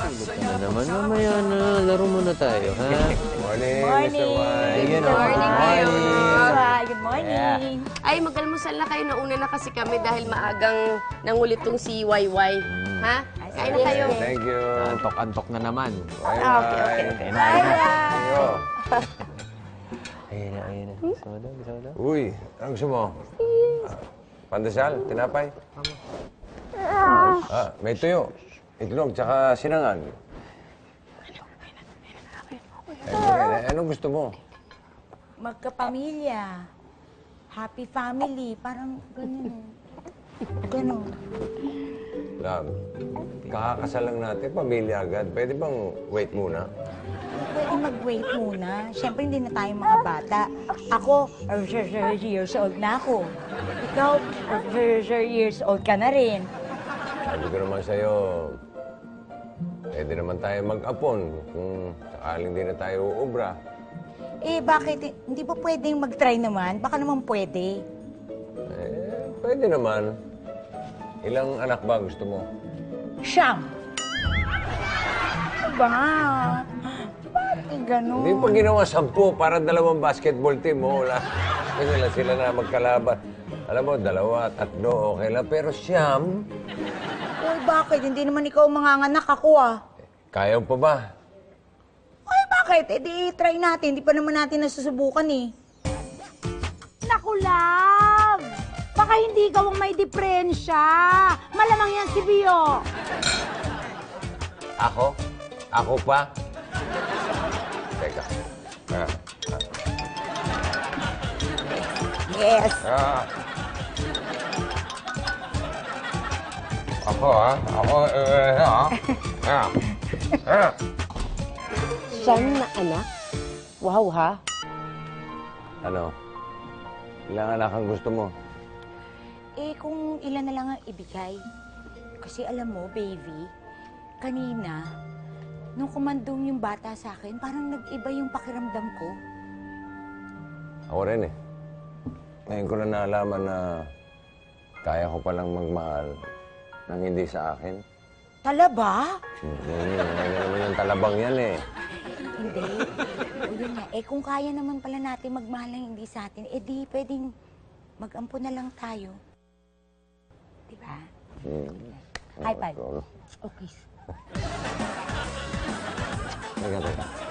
Tulog ka na naman. Mamaya na, laro muna tayo, ha? Morning, Morning. Mr. White. Ayun, Good morning kayo. Good morning. Ay, mag-almusal na kayo. Nauna na kasi kami dahil maagang nangulit tong si YY. Ha? Kain na kayo. Thank you. Antok-antok na naman. Bye-bye. Ayo. Ayun na. Gusto mo daw? Uy, ano gusto mo? Pandesal? Tinapay? May tuyo. Itlog, tsaka sinangag. Anong gusto mo? Magkapamilya. Happy family. Parang ganun. Ganun. Love, kakakasal lang natin, pamilya agad. Pwede bang wait muna? Pwede mag-wait muna. Siyempre, hindi na tayo mga bata. Ako, 30 years old na ako. Ikaw, 30 years old ka na rin. Sabi ko naman sa'yo, pwede naman tayo mag-apon kung sakaling di na tayo uubra. Eh, bakit? Hindi ba pwedeng mag-try naman? Baka naman pwede. Pwede naman. Ilang anak ba gusto mo? Siyam! Ba? Bakit ganun? Hindi pa ginawa 10 para 2 basketball team mo. Wala. Kanya sila na magkalaban. Alam mo, 2, 3, okay lang. Pero siyam, Uy, bakit? Hindi naman ikaw manganganak ako ah. kaya pa ba? Ay, bakit? Eh, di try natin. Hindi pa naman natin nasusubukan eh. Naku, love! Baka hindi ikaw ang may diferensya. Malamang yan si Bio. Ako? Ako pa? Teka. Yes. Ako, ha? Ako, Siyam na anak? Wow, ha? Ano? Ilang anak ang gusto mo? Eh, kung ilan na lang ang ibigay. Kasi alam mo, baby, kanina, nung kumandong yung bata sa akin, parang nag-iba yung pakiramdam ko. Ako rin eh. Ngayon ko na naalaman na kaya ko palang magmahal nang hindi sa akin. Tala ba? Ngayon naman yung talabang yan eh. Hindi. O yun nga, eh kung kaya naman pala natin magmahal ng hindi sa atin, eh di pwedeng mag-ampo na lang tayo. Diba? High five. Okay. Okay. Teka.